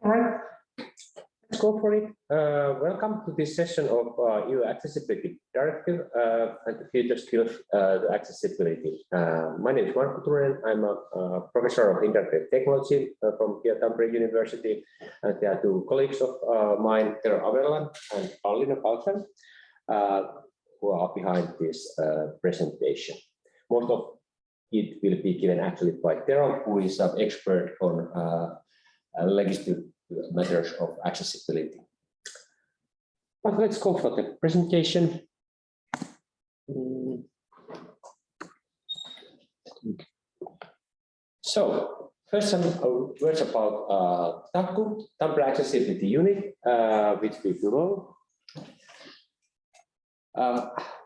All right, let's go for it. Welcome to this session of EU Accessibility Directive and the future skills to accessibility. My name is Marko Turunen. I'm a professor of internet technology from here Tampere University, and there are two colleagues of mine, Tero Avelan and Pauliina Paltsen, who are behind this presentation. Most of it will be given actually by Tero, who is an expert on legislative matters of accessibility. But let's go for the presentation. So first some words about TACCU, Tampere Accessibility Unit, which we belong.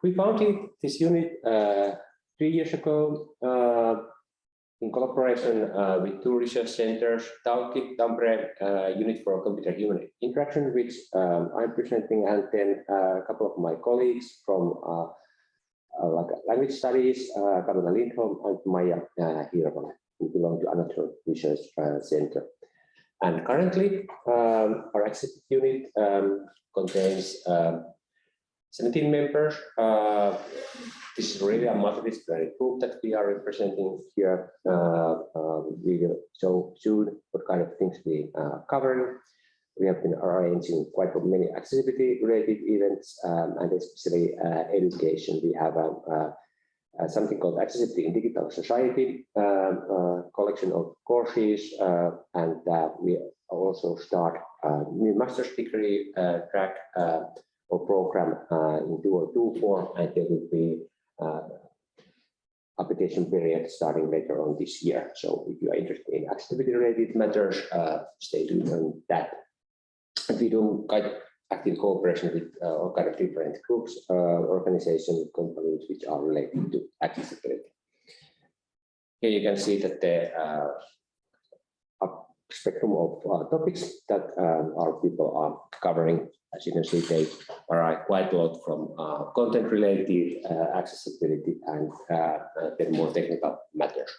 We founded this unit 3 years ago in collaboration with two research centers, TACCU, Tampere Unit for Computer-Human Interaction, which I'm presenting, and then a couple of my colleagues from like language studies, Karina Lindholm and Maija Hirvonen, who belong to another research center. And currently, our accessibility unit contains 17 members. This is really a multidisciplinary group that we are representing here. We will show soon what kind of things we cover. We have been arranging quite many accessibility-related events, and especially education. We have something called Accessibility in Digital Society, collection of courses, and we also start a new master's degree track or program in 202 form, and there will be application period starting later on this year. So if you are interested in accessibility-related matters, stay tuned on that. And we do quite active cooperation with all kind of different groups, organizations, companies which are related to accessibility. Here you can see that there are a spectrum of topics that our people are covering. As you can see, they vary quite a lot from content-related accessibility and then more technical matters.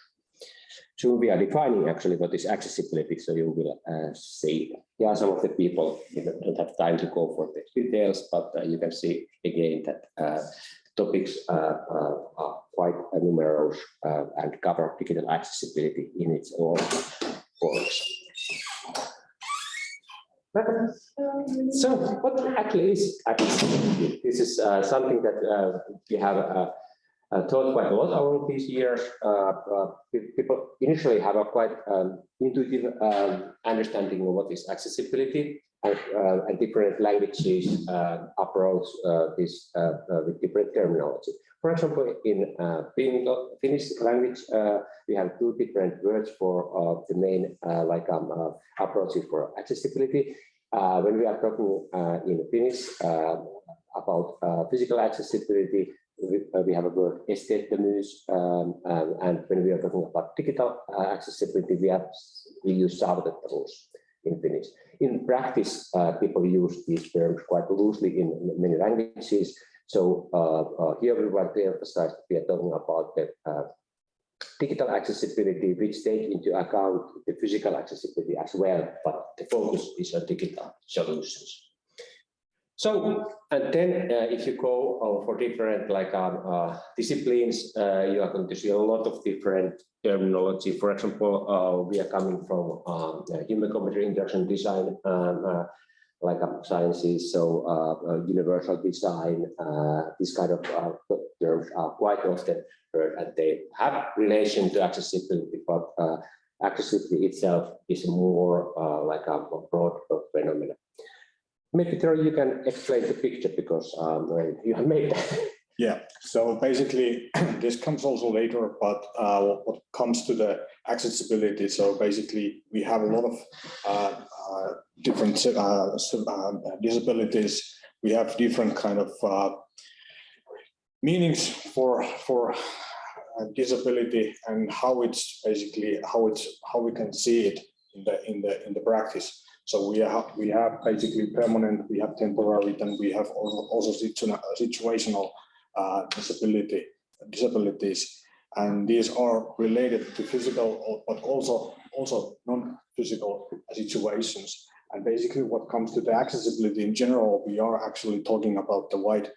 So we are defining actually what is accessibility, so you will see. Yeah, some of the people don't have time to go for the details, but you can see again that topics are quite numerous and cover digital accessibility in its own forms. So what actually is accessibility? This is something that we have taught quite a lot over these years. People initially have a quite intuitive understanding of what is accessibility, and different languages approach this with different terminology. For example, in Finnish language, we have two different words for the main approaches for accessibility. When we are talking in Finnish about physical accessibility, we have a word esteettömyys, and when we are talking about digital accessibility, we use saavutettavuus in Finnish. In practice, people use these terms quite loosely in many languages. So here we want to emphasize that we are talking about the digital accessibility, which takes into account the physical accessibility as well, but the focus is on digital solutions. So, and then if you go for different disciplines, you are going to see a lot of different terminology. For example, we are coming from human-computer interaction design, sciences, so universal design, these kind of terms are quite often heard, and they have relation to accessibility, but accessibility itself is more like a broad phenomenon. Maybe Tero, you can explain the picture because you have made that. Yeah, so basically this comes also later, but what comes to the accessibility, so basically we have a lot of different disabilities. We have different kind of meanings for disability, and how it's basically how we can see it in the practice. So we have basically permanent, we have temporary, and we have also situational disabilities, and these are related to physical, but also non physical situations. And basically what comes to the accessibility in general, we are actually talking about the wide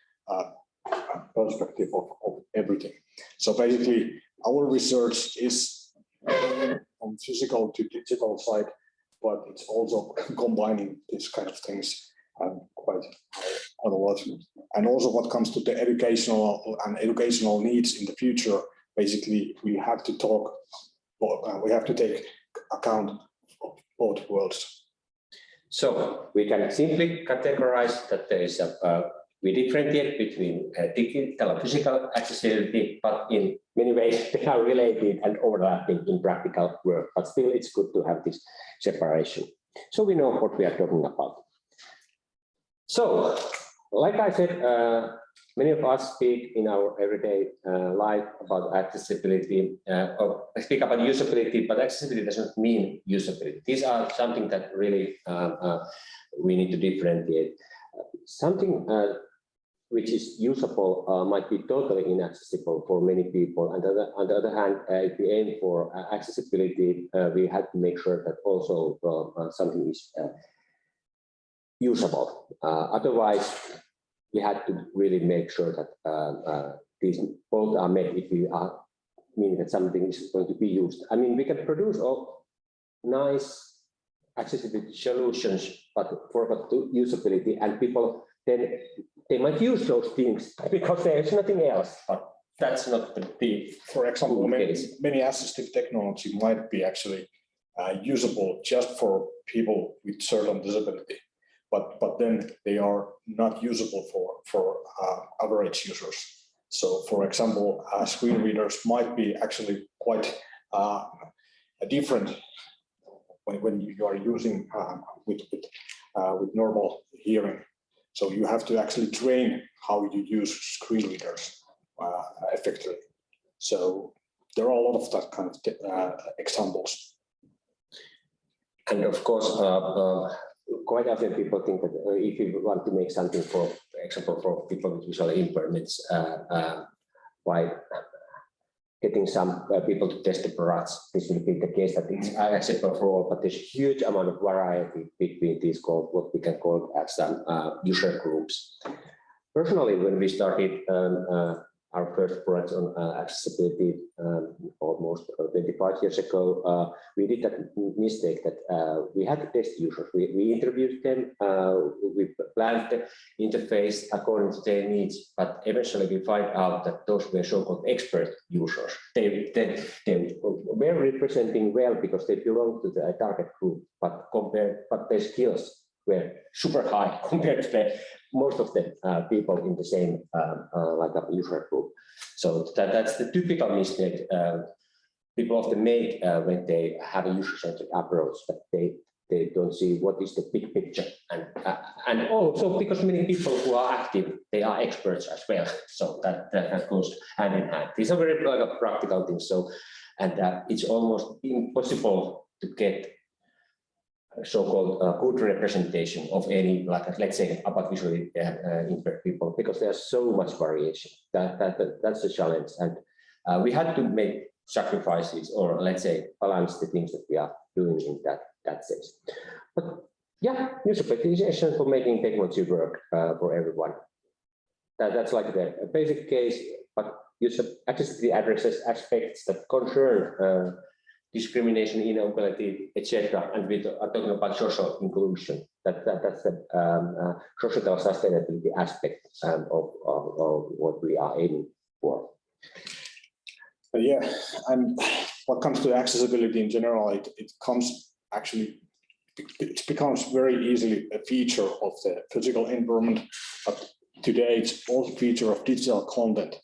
perspective of everything. So basically our research is from physical to digital side, but it's also combining these kind of things quite a lot. And also what comes to the educational needs in the future, basically we have to talk, we have to take account of both worlds. So we can simply categorize that there is we differentiate between digital and physical accessibility, but in many ways they are related and overlapping in practical work, but still it's good to have this separation. So we know what we are talking about. So, like I said, many of us speak in our everyday life about accessibility, or speak about usability, but accessibility doesn't mean usability. These are something that really we need to differentiate. Something which is usable might be totally inaccessible for many people. And on the other hand, if we aim for accessibility, we have to make sure that also something is usable. Otherwise, we have to really make sure that these both are met if we are meaning that something is going to be used. I mean, we can produce all nice accessibility solutions, but forget to usability, and people then they might use those things because there's nothing else. But that's not the for example, many assistive technology might be actually usable just for people with certain disability. But then they are not usable for average users. So, for example, screen readers might be actually quite different when you are using with normal hearing. So you have to actually train how you use screen readers effectively. So there are a lot of that kind of examples. And of course, quite often people think that if you want to make something, for example, for people with visual impairments, by getting some people to test the products, this will be the case that it's acceptable for all, but there's a huge amount of variety between these what we can call as user groups. Personally, when we started our first project on accessibility almost 25 years ago, we did that mistake that we had to test users. We interviewed them, we planned the interface according to their needs, but eventually we find out that those were so-called expert users. They were representing well because they belong to the target group, but their skills were super high compared to most of the people in the same like a user group. So that's the typical mistake people often make when they have a user-centric approach, that they don't see what is the big picture, and also because many people who are active, they are experts as well. So that goes hand in hand. These are very practical things. So and it's almost impossible to get so-called good representation of any, like let's say, about visually impaired people, because there's so much variation. That's the challenge, and we had to make sacrifices, or let's say balance the things that we are doing in that sense. But yeah, usability is essential for making technology work for everyone. That's like the basic case, but accessibility addresses aspects that concern discrimination, inequality, etc. And we are talking about social inclusion. That's the societal sustainability aspect of what we are aiming for. Yeah, and what comes to accessibility in general, it becomes very easily a feature of the physical environment, but today it's also a feature of digital content.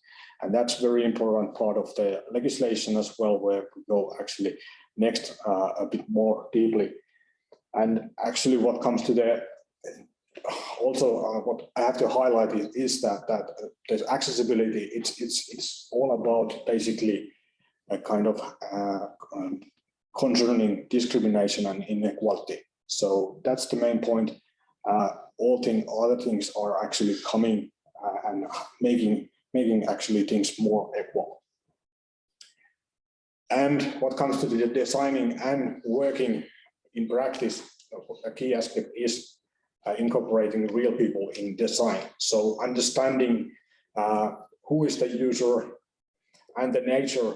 And that's a very important part of the legislation as well, where we go actually next a bit more deeply. And actually what comes to the, also what I have to highlight is that there's accessibility, it's all about basically a kind of concerning discrimination and inequality. So that's the main point. Other things are actually coming and making actually things more equal. And what comes to the designing and working in practice, a key aspect is incorporating real people in design. So understanding who is the user and the nature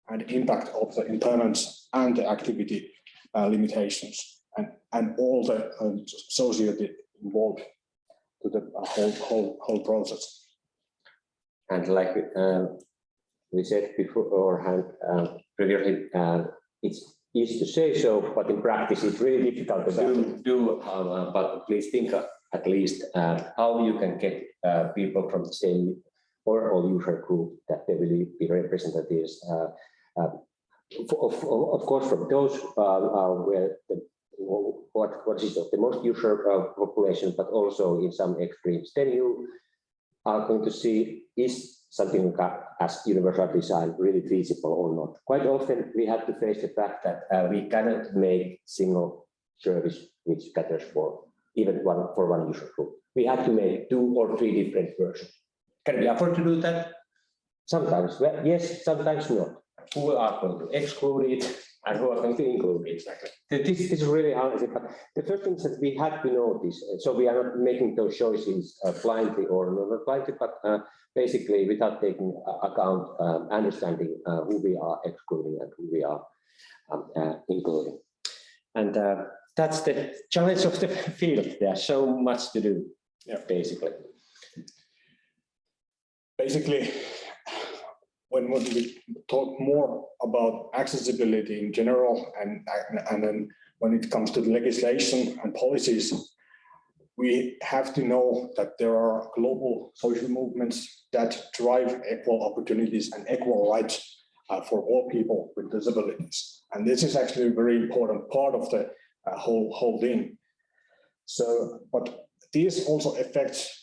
and impact of the impairments and the activity limitations and all the associated involved to the whole process. And like we said beforehand, previously, it's easy to say so, but in practice it's really difficult to do. But please think at least how you can get people from the same or user group that they will be representatives. Of course, from those where what is the most user population, but also in some extremes. Then you are going to see is something as universal design really feasible or not. Quite often we have to face the fact that we cannot make single service which caters for even one user group. We have to make 2 or 3 different versions. Can we afford to do that? Sometimes, well, yes, sometimes not. Who are going to exclude it and who are going to include it? Exactly. This is really hard. But the first thing is that we have to notice, so we are not making those choices blindly or not blindly, but basically without taking account, understanding who we are excluding and who we are including. And that's the challenge of the field. There's so much to do, basically. Basically, when we talk more about accessibility in general, and then when it comes to the legislation and policies, we have to know that there are global social movements that drive equal opportunities and equal rights for all people with disabilities. And this is actually a very important part of the whole thing. So, but this also affects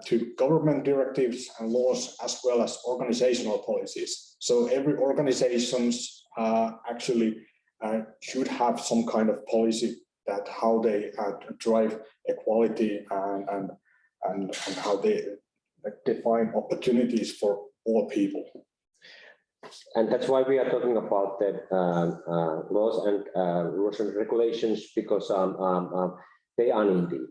to government directives and laws as well as organizational policies. So every organizations actually should have some kind of policy that how they drive equality and how they define opportunities for all people. And that's why we are talking about the laws and rules and regulations, because they are needed.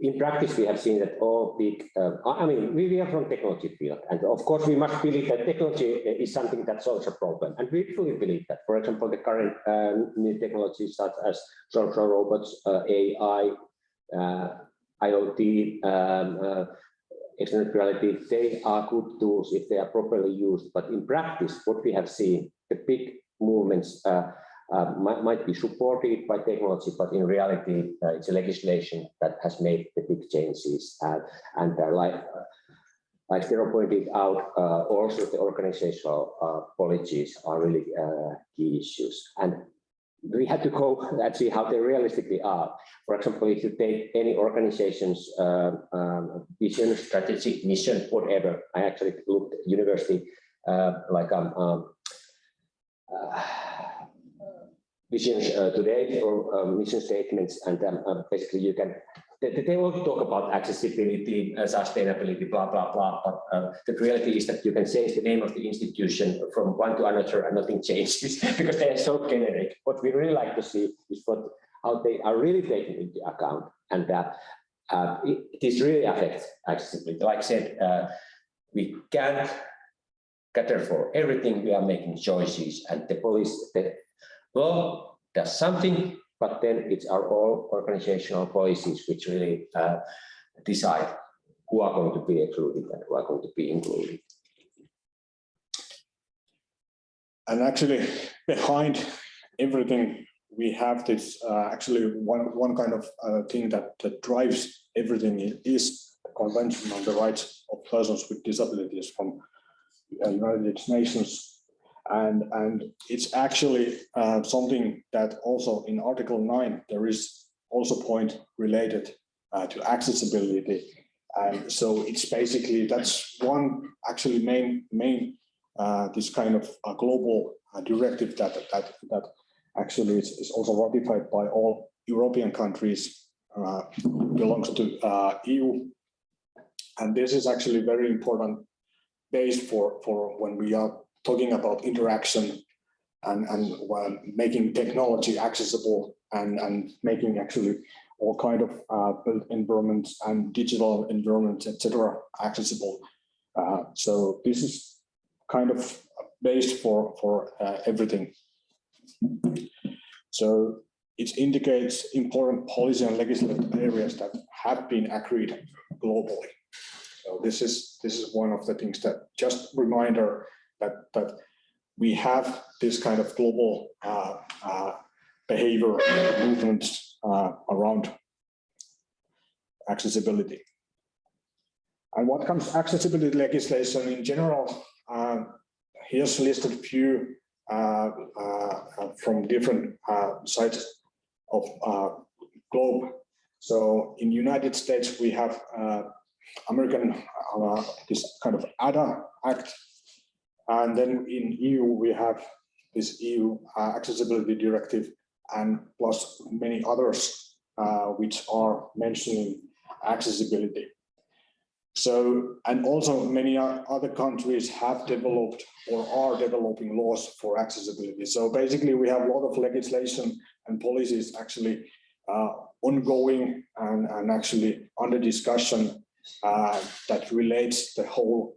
In practice, we have seen that all big, I mean, we are from technology field, and of course we must believe that technology is something that solves a problem, and we fully believe that. For example, the current new technologies such as social robots, AI, IoT, extended reality, they are good tools if they are properly used. But in practice, what we have seen, the big movements might be supported by technology, but in reality, it's a legislation that has made the big changes. And like Tero pointed out, also the organizational policies are really key issues. And we have to go and see how they realistically are. For example, if you take any organization's vision, strategy, mission, whatever, I actually looked at university visions today, or mission statements, and basically you can, they all talk about accessibility, sustainability, blah, blah, blah, but the reality is that you can change the name of the institution from one to another and nothing changes because they are so generic. What we really like to see is how they are really taken into account, and this really affects accessibility. Like I said, we can't cater for everything. We are making choices, and the police, law does something, but then it's our all organizational policies which really decide who are going to be excluded and who are going to be included. And actually, behind everything, we have this actually one kind of thing that drives everything is the Convention on the Rights of Persons with Disabilities from United Nations. And it's actually something that also in Article 9, there is also point related to accessibility. And so it's basically, that's one actually main this kind of global directive that actually is also ratified by all European countries, belongs to EU. And this is actually very important base for when we are talking about interaction and making technology accessible and making actually all kind of built environments and digital environments, etc., accessible. So this is kind of based for everything. So it indicates important policy and legislative areas that have been agreed globally. So this is one of the things that just reminder that we have this kind of global behavior movements around accessibility. And what comes to accessibility legislation in general, here's listed a few from different sides of globe. So in United States, we have American this kind of ADA Act, and then in EU we have this EU Accessibility Directive, and plus many others which are mentioning accessibility. So, and also many other countries have developed or are developing laws for accessibility. So basically we have a lot of legislation and policies actually ongoing and actually under discussion that relates the whole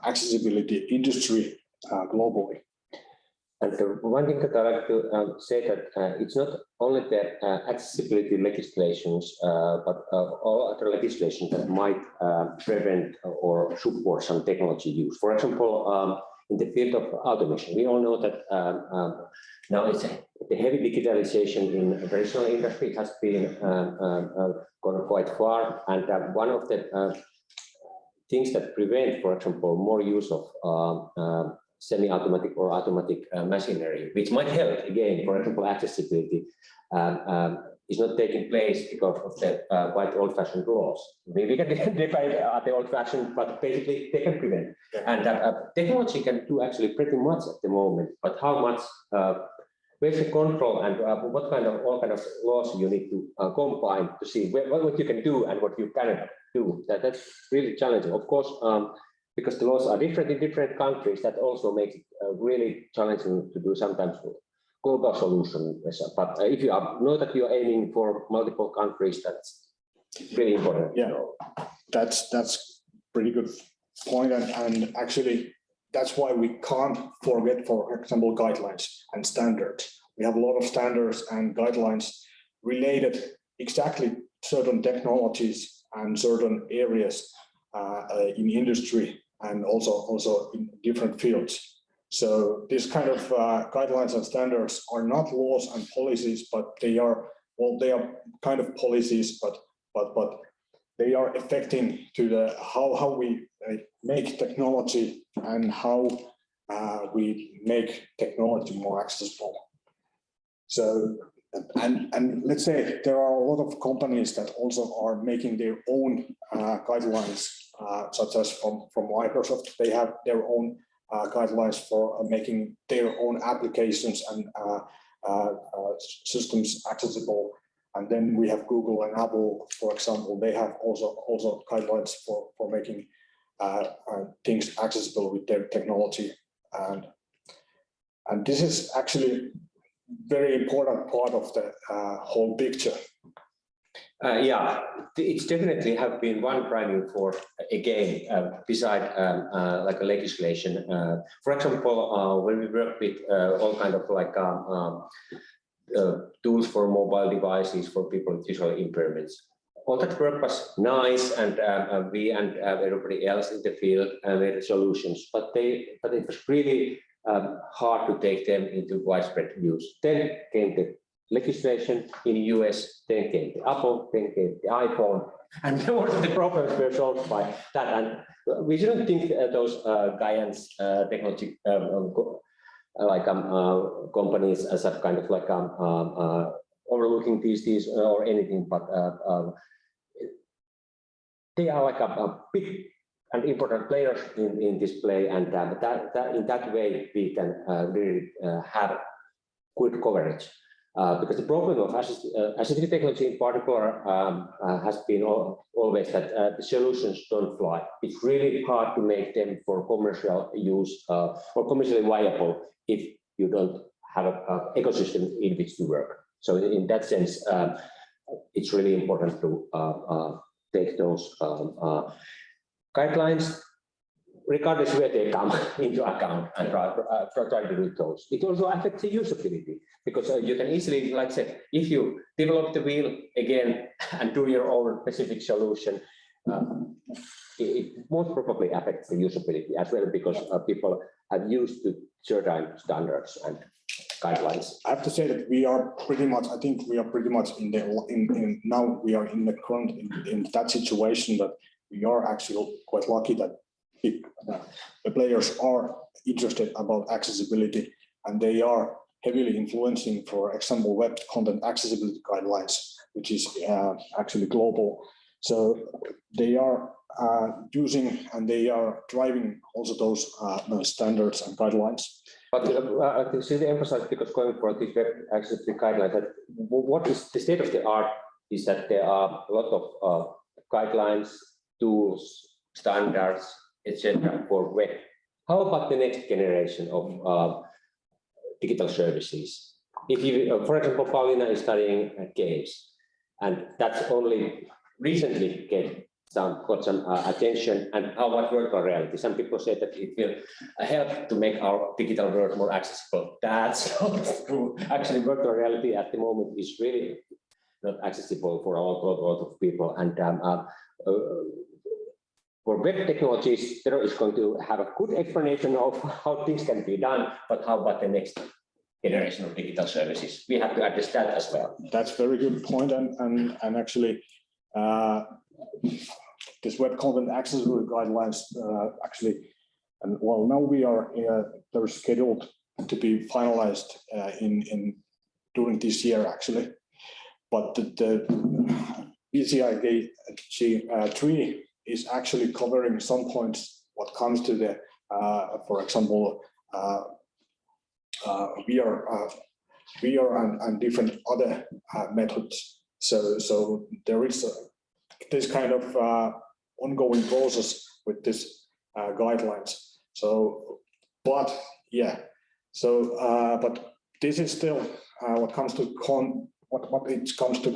accessibility industry globally. And one thing that I like to say that it's not only the accessibility legislations, but all other legislation that might prevent or support some technology use. For example, in the field of automation, we all know that now it's the heavy digitalization in traditional industry has been gone quite far, and one of the things that prevent, for example, more use of semi-automatic or automatic machinery, which might help, again, for example, accessibility, is not taking place because of the quite old-fashioned laws. We can define the old-fashioned, but basically they can prevent. And technology can do actually pretty much at the moment, but how much, where's the control, and what kind of all kind of laws you need to combine to see what you can do and what you cannot do. That's really challenging. Of course, because the laws are different in different countries, that also makes it really challenging to do sometimes global solution. But if you know that you're aiming for multiple countries, that's really important. Yeah, that's pretty good point, and actually that's why we can't forget, for example, guidelines and standards. We have a lot of standards and guidelines related exactly certain technologies and certain areas in industry and also in different fields. So this kind of guidelines and standards are not laws and policies, but they are, well, they are kind of policies, but they are affecting to the how we make technology and how we make technology more accessible. So and let's say there are a lot of companies that also are making their own guidelines, such as from Microsoft. They have their own guidelines for making their own applications and systems accessible. And then we have Google and Apple, for example. They have also guidelines for making things accessible with their technology. And this is actually very important part of the whole picture. Yeah, it's definitely have been one driving force again, beside like a legislation. For example, when we work with all kind of like tools for mobile devices for people with visual impairments, all that work was nice, and we and everybody else in the field made solutions, but it was really hard to take them into widespread use. Then came the legislation in the US, then came the Apple, then came the iPhone, and most of the problems were solved by that. And we shouldn't think those giants technology like companies as a kind of like overlooking these or anything, but they are like a big and important players in this play, and in that way we can really have good coverage. Because the problem of assistive technology in particular has been always that the solutions don't fly. It's really hard to make them for commercial use or commercially viable if you don't have an ecosystem in which to work. So in that sense, it's really important to take those guidelines, regardless where they come, into account and try to do those. It also affects the usability because you can easily, like I said, if you develop the wheel again and do your own specific solution, it most probably affects the usability as well because people have used to certain standards and guidelines. I have to say that we are pretty much, I think we are pretty much now we are in the current, in that situation that we are actually quite lucky that the players are interested about accessibility and they are heavily influencing, for example, web content accessibility guidelines, which is actually global. So they are using and they are driving also those standards and guidelines. But to really emphasize, because going for these web accessibility guidelines, that what is the state of the art is that there are a lot of guidelines, tools, standards, etc. for web. How about the next generation of digital services? If you, for example, Paulina is studying games, and that's only recently got some attention, and how about virtual reality? Some people say that it will help to make our digital world more accessible. That's not true. Actually, virtual reality at the moment is really not accessible for a lot of people. And for web technologies, Tero is going to have a good explanation of how things can be done, but how about the next generation of digital services? We have to address that as well. That's a very good point, and actually, this web content accessibility guidelines actually, and well, now we are they're scheduled to be finalized during this year actually, but the EuroDIG 3 is actually covering some points what comes to the for example VR and different other methods. So there is this kind of ongoing process with this guidelines. So, but yeah, so but this is still what comes to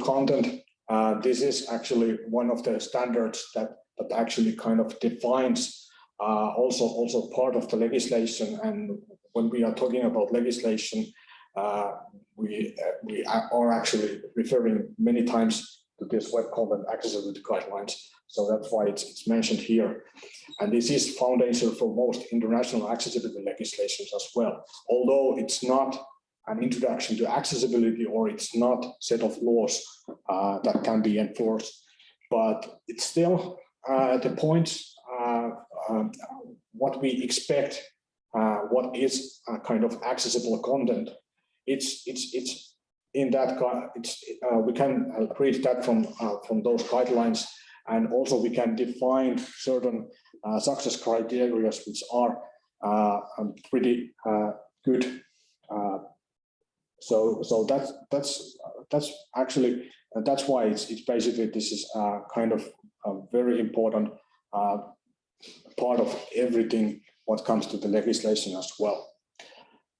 content. This is actually one of the standards that actually kind of defines also part of the legislation. And when we are talking about legislation, we are actually referring many times to this web content accessibility guidelines. So that's why it's mentioned here. And this is foundation for most international accessibility legislations as well. Although it's not an introduction to accessibility, or it's not a set of laws that can be enforced, but it's still the points what we expect, what is a kind of accessible content. It's in that we can read that from those guidelines, and also we can define certain success criteria which are pretty good. So that's actually that's why it's basically this is kind of a very important part of everything what comes to the legislation as well.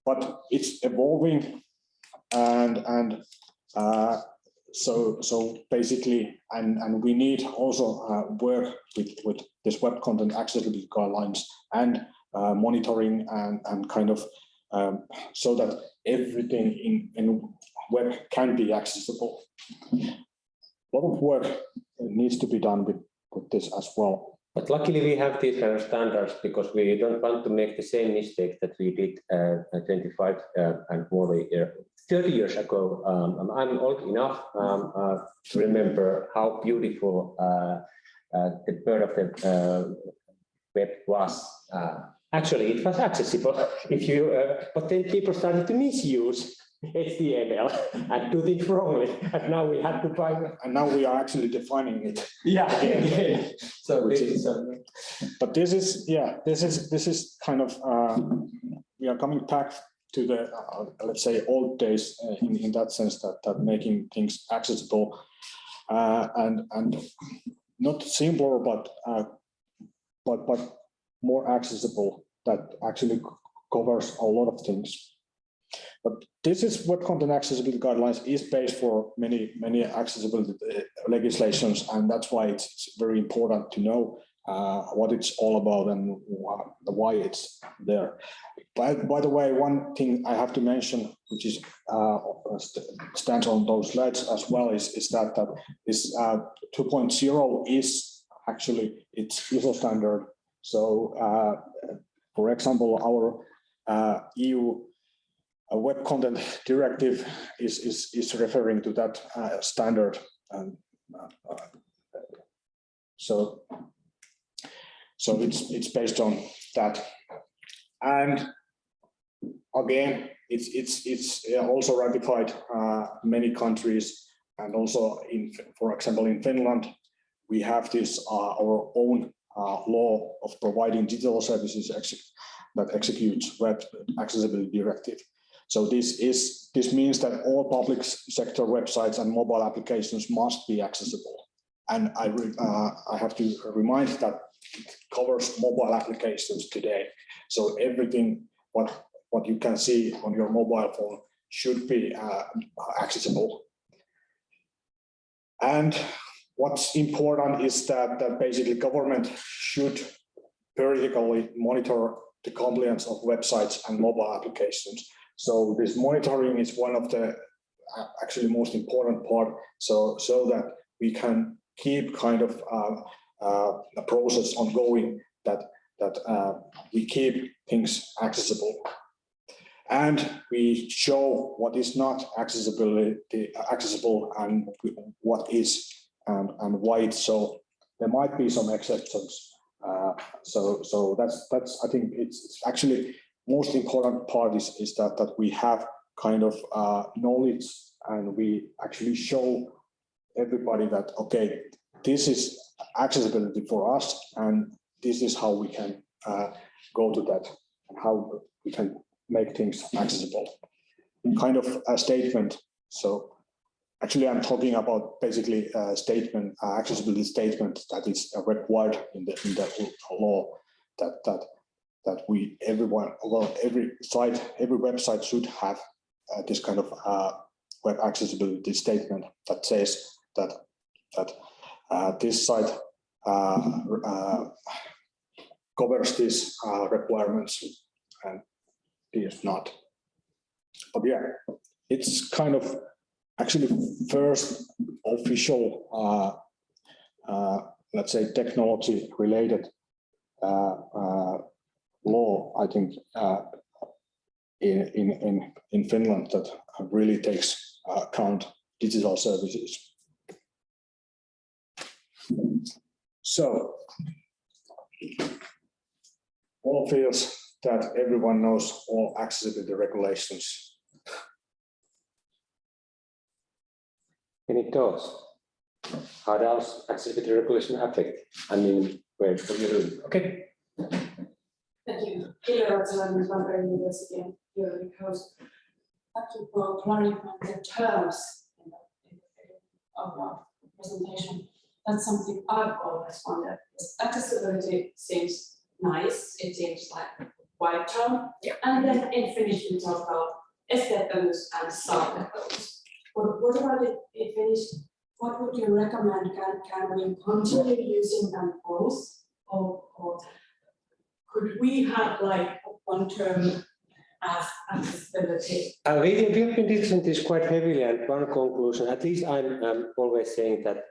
But it's evolving, and so basically, and we need also work with this web content accessibility guidelines and monitoring and kind of so that everything in web can be accessible. A lot of work needs to be done with this as well. But luckily we have these kind of standards because we don't want to make the same mistake that we did 25 and more 30 years ago. I'm old enough to remember how beautiful the bird of the web was. Actually, it was accessible, but then people started to misuse HTML and do things wrongly, and now we have to find. And now we are actually defining it. Yeah. So but this is kind of we are coming back to the let's say old days in that sense that making things accessible and not simpler but more accessible, that actually covers a lot of things. But this is what content accessibility guidelines is based for many accessibility legislations, and that's why it's very important to know what it's all about and why it's there. By the way, one thing I have to mention, which is stands on those slides as well, is that this 2.0 is actually it's ISO standard. So, for example, our EU Web Content Directive is referring to that standard, and so it's based on that. And again, it's also ratified many countries, and also for example, in Finland, we have this our own law of providing digital services that executes Web Accessibility Directive. So this means that all public sector websites and mobile applications must be accessible. And I have to remind that it covers mobile applications today. So everything what you can see on your mobile phone should be accessible. And what's important is that basically government should periodically monitor the compliance of websites and mobile applications. So this monitoring is one of the actually most important part, so that we can keep kind of a process ongoing that we keep things accessible, and we show what is not accessible and what is and why it's so. There might be some exceptions. So that's I think it's actually most important part is that we have kind of knowledge, and we actually show everybody that, okay, this is accessibility for us, and this is how we can go to that, and how we can make things accessible. Kind of a statement. So actually, I'm talking about basically a statement, accessibility statement that is required in the law, that every website should have this kind of web accessibility statement that says that this site covers these requirements and is not. But yeah, it's kind of actually first official, let's say, technology related law, I think, in Finland that really takes account digital services. So all feels that everyone knows all accessibility regulations. Any thoughts? How does accessibility regulation affect? I mean, where you doing? Okay. Thank you. Tampere University and EuroDIG host. Thank you for clarifying the terms of our presentation. That's something I've always wondered. Accessibility seems nice. It seems like a wide term. Yeah. And then in Finnish we talk about esteettömyys and saavutettavuus. What about it in Finnish? What would you recommend? Can we continue using them both, or could we have like one term as accessibility? We have been discussing this quite heavily, and one conclusion, at least I'm always saying that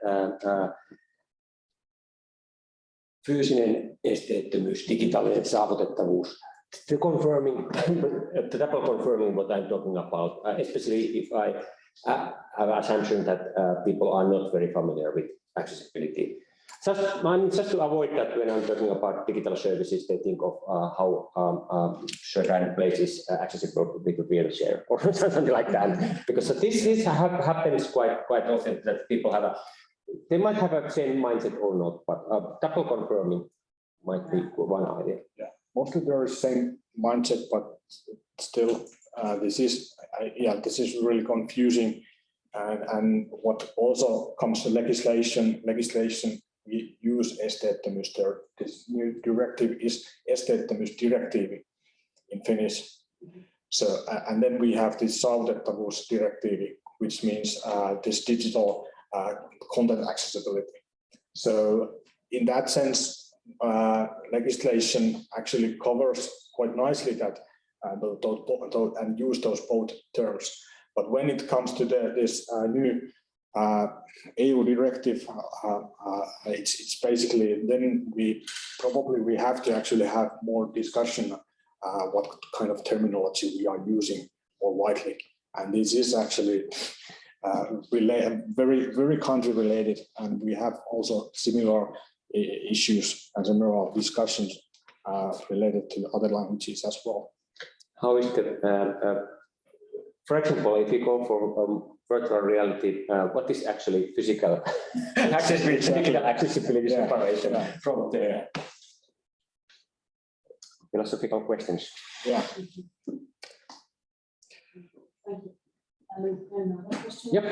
fyysinen esteettömyys, digitaalinen saavutettavuus, double confirming what I'm talking about, especially if I have an assumption that people are not very familiar with accessibility. Just to avoid that, when I'm talking about digital services, they think of how certain places accessible with a wheelchair or something like that. Because this happens quite often, that people they might have a same mindset or not, but double confirming might be one idea. Yeah, mostly there is same mindset, but still, this is really confusing. And what also comes to legislation. We use esteettömyys there. This new directive is esteettömyys directive in Finnish. So, and then we have this Accessibility Directive, which means this digital content accessibility. So in that sense, legislation actually covers quite nicely that and use those both terms. But when it comes to this new EU directive, it's basically, then we have to actually have more discussion what kind of terminology we are using more widely. And this is actually very country related, and we have also similar issues and similar discussions related to other languages as well. How is the, for example, if you go for virtual reality, what is actually physical accessibility separation from the philosophical questions? Yeah. Thank you. Another question. Yep.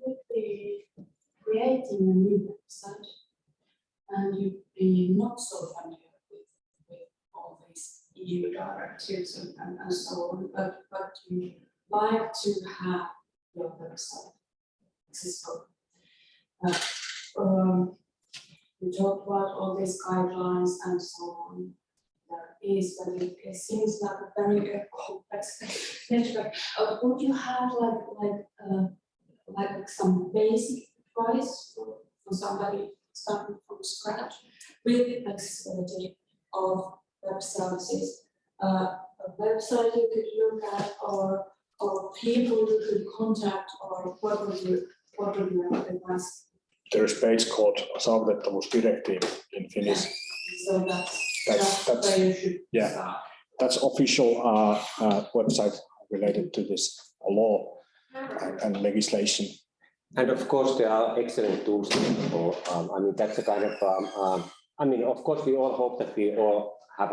Would be creating a new website, and you'd be not so familiar with all these EU directives and so on, but you like to have your website accessible. We talked about all these guidelines and so on. But it seems like a very complex network. Would you have like some basic advice for somebody starting from scratch with accessibility of web services? A website you could look at, or people you could contact, or what would you advise? There's a page called Accessibility Directive in Finnish. So that's where you should start. That's official website related to this law and legislation. And of course, there are excellent tools available. I mean, that's a kind of, I mean, of course, we all hope that we all have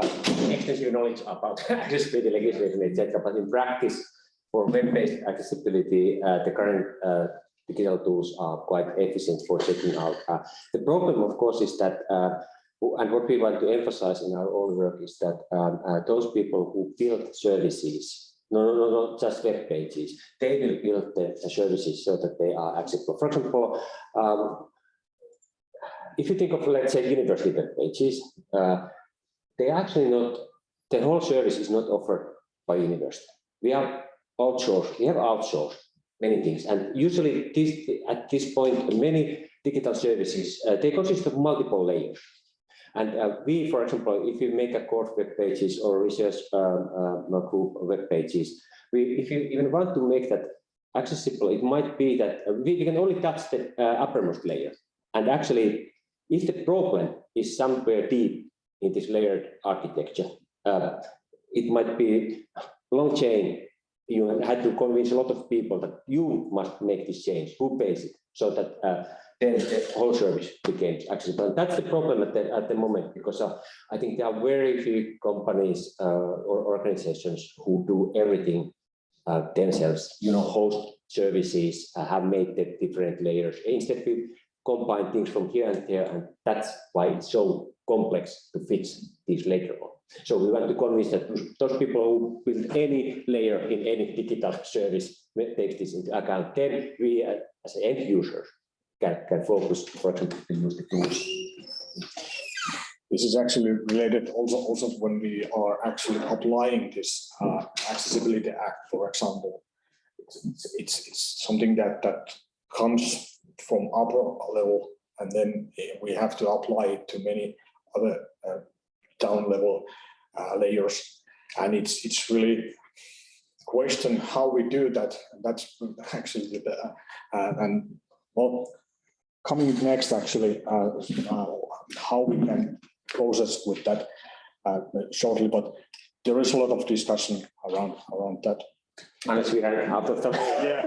extensive knowledge about accessibility legislation, etc. But in practice, for web-based accessibility, the current digital tools are quite efficient for checking out. The problem, of course, is that, and what we want to emphasize in our own work is that those people who build services, not just web pages, they will build the services so that they are accessible. For example, if you think of, let's say, university web pages, they actually not, the whole service is not offered by university. We have outsourced many things, and usually at this point, many digital services, they consist of multiple layers. And we, for example, if you make a course web pages or research group web pages, if you even want to make that accessible, it might be that we can only touch the uppermost layer. And actually, if the problem is somewhere deep in this layered architecture, it might be a long chain. You had to convince a lot of people that you must make this change. Who pays it? So that then the whole service becomes accessible. And that's the problem at the moment, because I think there are very few companies or organizations who do everything themselves. You know, host services, have made the different layers. Instead, we combine things from here and there, and that's why it's so complex to fix these later on. So we want to convince that those people who build any layer in any digital service take this into account. Then we, as end users, can focus, for example, to use the tools. This is actually related also when we are actually applying this Accessibility Act, for example. It's something that comes from upper level, and then we have to apply it to many other down level layers, and it's really question how we do that. That's actually the and well, coming next actually how we can process with that shortly, but there is a lot of discussion around that. Unless we are out of time. Yeah.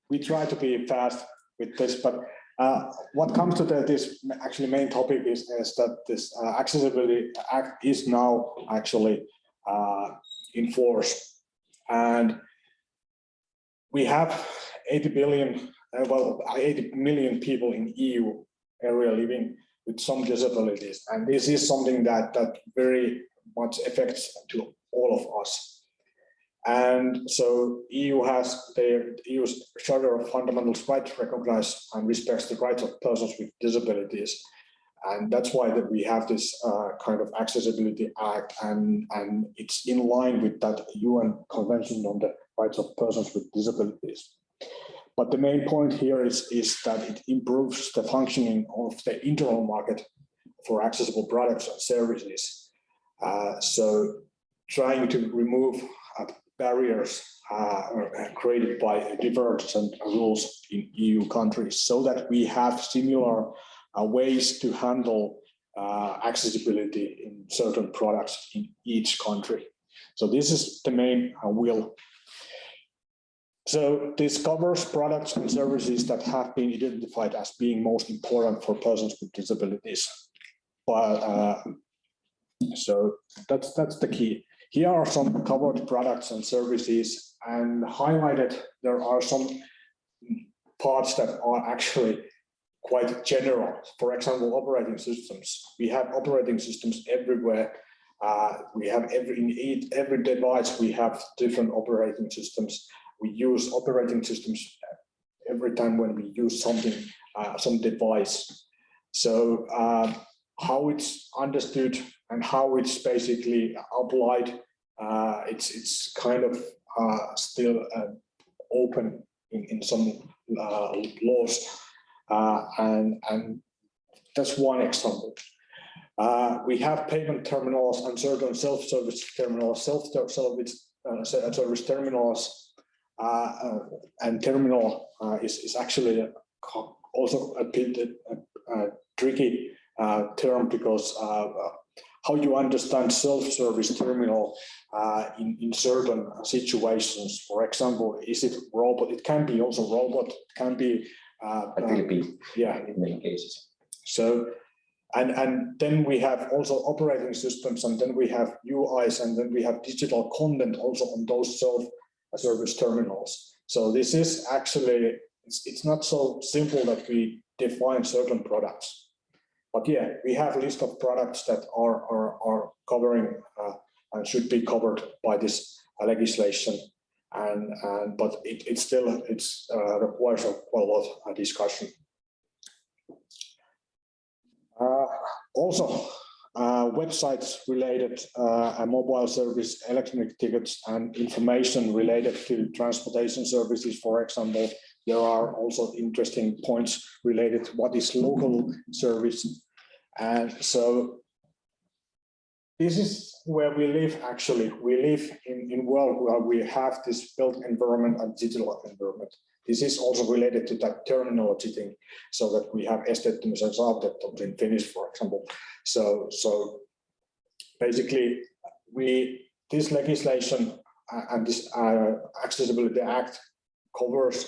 We try to be fast with this, but what comes to this actually main topic is that this Accessibility Act is now actually in force, and we have 80 million people in EU area living with some disabilities, and this is something that very much affects to all of us. And so EU has their EU's Charter of Fundamental Rights recognizes and respects the rights of persons with disabilities. And that's why that we have this kind of Accessibility Act, and it's in line with that UN Convention on the Rights of Persons with Disabilities. But the main point here is that it improves the functioning of the internal market for accessible products and services. So trying to remove barriers created by divergent rules in EU countries, so that we have similar ways to handle accessibility in certain products in each country. So this is the main will. So this covers products and services that have been identified as being most important for persons with disabilities. But so that's the key. Here are some covered products and services, and highlighted there are some parts that are actually quite general. For example, operating systems. We have operating systems everywhere. We have in every device we have different operating systems. We use operating systems every time when we use something, some device. So how it's understood and how it's basically applied, it's kind of still open in some laws, and that's one example. We have payment terminals and certain self-service terminals, service terminals. And terminal is actually also a bit tricky term, because how you understand self-service terminal in certain situations. For example, is it robot? It can be also robot. It can be yeah, in many cases. So and then we have also operating systems, and then we have UIs, and then we have digital content also on those self-service terminals. So this is actually, it's not so simple that we define certain products. But yeah, we have a list of products that are covering and should be covered by this legislation, but it still requires quite a lot of discussion. Also, websites related, mobile service, electronic tickets, and information related to transportation services, for example. There are also interesting points related to what is local service. And so this is where we live, actually. We live in a world where we have this built environment and digital environment. This is also related to that terminology thing, so that we have esteettömyys and saavutettavuus in Finnish, for example. So basically, this legislation and this Accessibility Act covers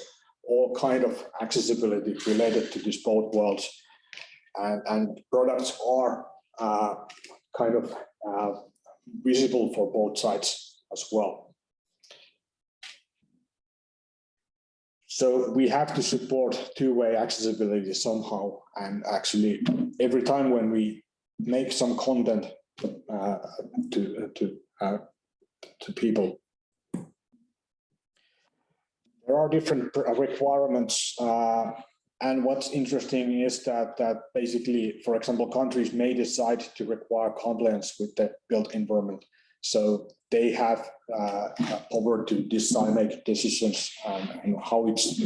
all kind of accessibility related to these both worlds, and products are kind of visible for both sides as well. So we have to support two-way accessibility somehow, and actually every time when we make some content to people, there are different requirements, and what's interesting is that basically, for example, countries may decide to require compliance with the built environment. So they have power to decide, make decisions and how it's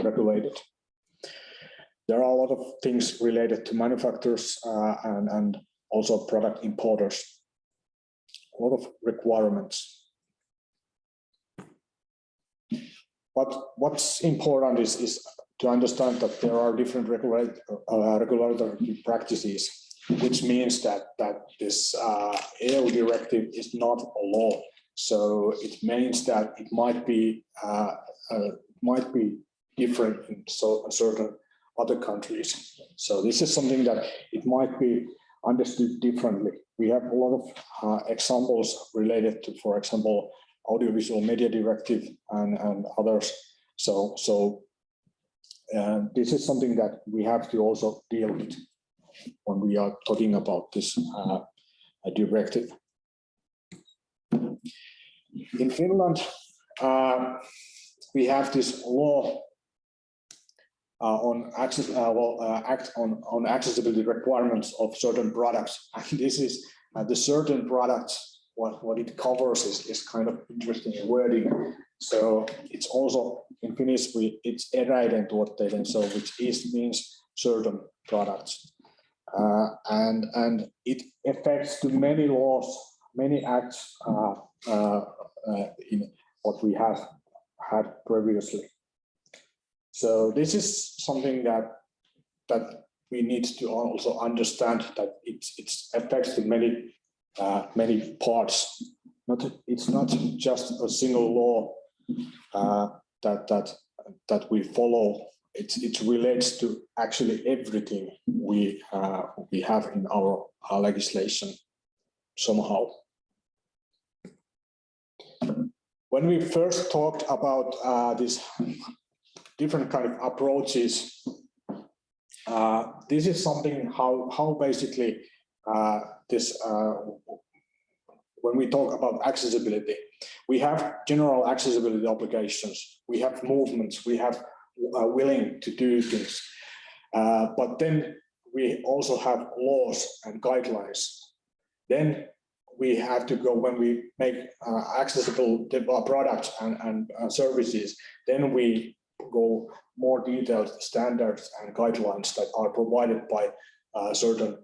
regulated. There are a lot of things related to manufacturers and also product importers. A lot of requirements. But what's important is to understand that there are different regulatory practices, which means that this EU directive is not a law. So it means that it might be different in certain other countries. So this is something that it might be understood differently. We have a lot of examples related to, for example, audiovisual media directive and others. So this is something that we have to also deal with. when we are talking about this directive. In Finland, we have this law on access, act on accessibility requirements of certain products, and this is the certain products. What it covers is kind of interesting wording. So it's also in Finnish it's eräiden tuotteiden, so which means certain products, and it affects to many laws, many acts in what we have had previously. So this is something that we need to also understand, that it affects to many parts. It's not just a single law that we follow. It relates to actually everything we have in our legislation somehow. When we first talked about these different kind of approaches, this is something how basically this when we talk about accessibility, we have general accessibility obligations, we have movements, we have willing to do things, but then we also have laws and guidelines. Then we have to go, when we make accessible products and services, then we go more detailed standards and guidelines that are provided by certain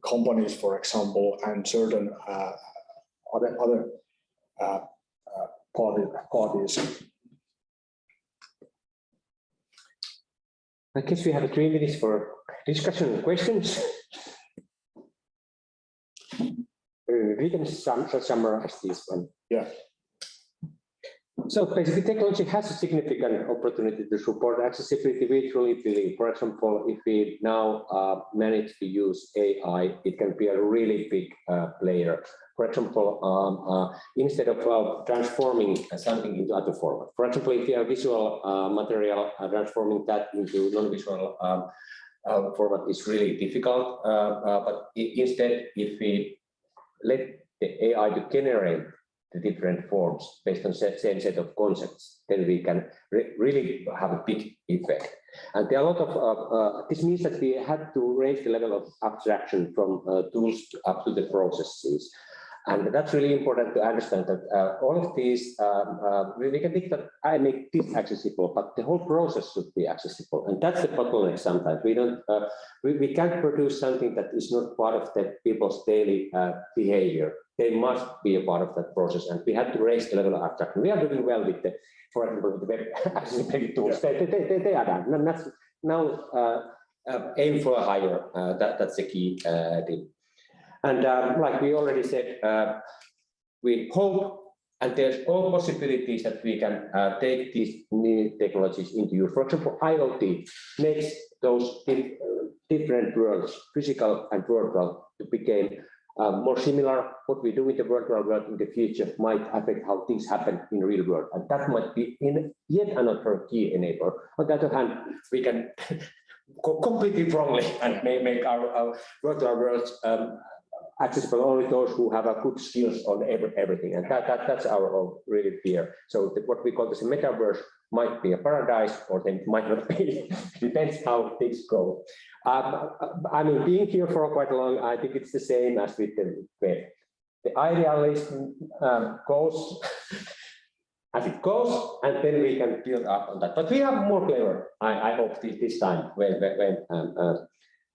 companies, for example, and certain other parties. I guess we have 3 minutes for discussion and questions. We can summarize this one. Yeah. So basically, technology has a significant opportunity to support accessibility. We truly believe, for example, if we now manage to use AI, it can be a really big player. For example, instead of transforming something into other format. For example, if you have visual material, transforming that into non-visual format is really difficult. But instead, if we let the AI to generate the different forms based on the same set of concepts, then we can really have a big effect. And there are a lot of, this means that we had to raise the level of abstraction from tools up to the processes. And that's really important to understand that all of these, we can think that I make this accessible, but the whole process should be accessible. And that's the bottleneck sometimes. We don't, we can't produce something that is not part of the people's daily behavior. They must be a part of that process. And we have to raise the level of abstraction. We are doing well with the, for example, the web accessibility tools. They are done. Now aim for a higher, that's the key thing. And like we already said, we hope, and there's all possibilities that we can take these new technologies into use. For example, IoT makes those different worlds, physical and virtual, to become more similar. What we do in the virtual world in the future might affect how things happen in the real world. And that might be yet another key enabler. On the other hand, we can go completely wrongly and make our virtual worlds accessible only those who have a good skills on everything, and that's our really fear. So what we call this metaverse might be a paradise, or they might not be. Depends how things go. I mean, being here for quite long, I think it's the same as with the web. The idealism goes as it goes, and then we can build up on that. But we are more clever, I hope, this time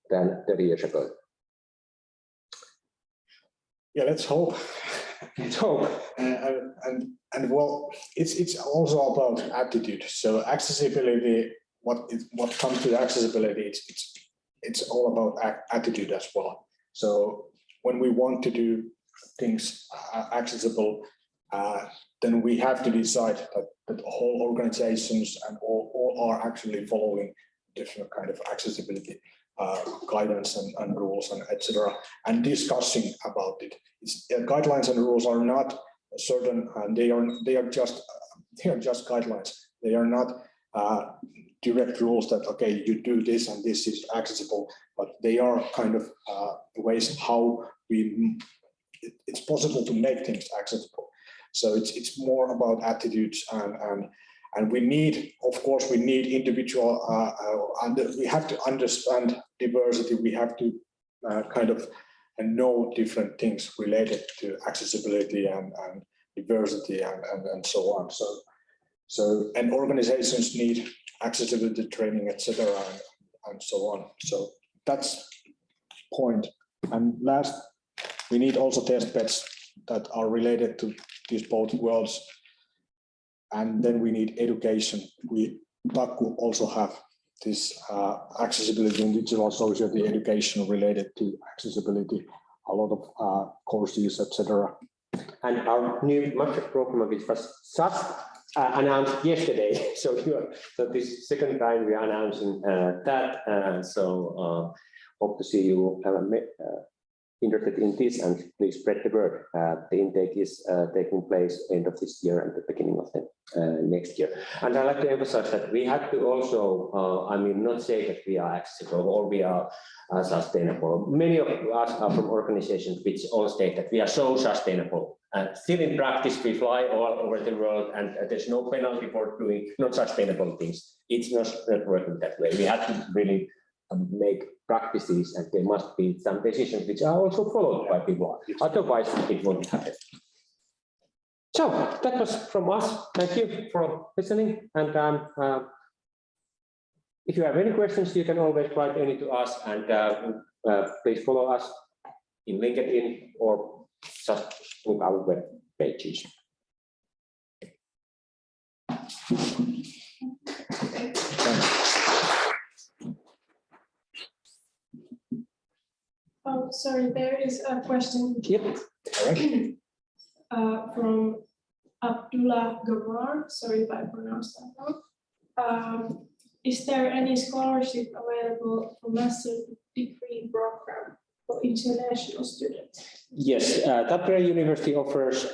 than 30 years ago. Yeah, let's hope. Let's hope. And well, it's also about attitude. So accessibility, what comes to accessibility, it's all about attitude as well. So when we want to do things accessible, then we have to decide that all organizations and all are actually following different kind of accessibility guidance and rules and etc. and discussing about it. Guidelines and rules are not certain, and they are just guidelines. They are not direct rules that, okay, you do this and this is accessible, but they are kind of ways how it's possible to make things accessible. So it's more about attitudes and we need, of course, we need individual, and we have to understand diversity. We have to kind of know different things related to accessibility and diversity and so on. So and organizations need accessibility training, etc., and so on. So that's point. And last, we need also test beds that are related to these both worlds. And then we need education. TACCU also have this accessibility and digital society education related to accessibility, a lot of courses, etc. And our new master program, which was just announced yesterday, so this second time we are announcing that. So hope to see you interested in this, and please spread the word. The intake is taking place end of this year and the beginning of the next year. And I'd like to emphasize that we have to also, I mean, not say that we are accessible or we are sustainable. Many of us are from organizations which all state that we are so sustainable. And still in practice, we fly all over the world and there's no penalty for doing not sustainable things. It's not working that way. We have to really make practices, and there must be some decisions which are also followed by people. Otherwise, it won't happen. So that was from us. Thank you for listening. And if you have any questions, you can always write any to us, and please follow us in LinkedIn or just look our web pages. Oh, sorry, there is a question. Yep. From Abdullah Gabbar, sorry if I pronounced that wrong. Is there any scholarship available for master's degree program for international students? Yes, Tampere University offers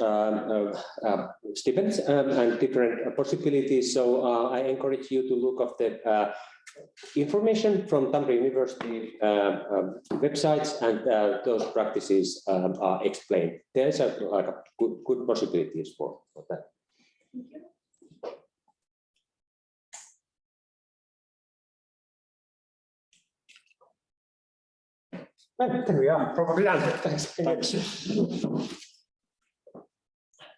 stipends and different possibilities. So I encourage you to look up the information from Tampere University websites, and those practices are explained. There's like a good possibilities for that. Thank you. Well, there we are. Probably done. Thanks. Thanks.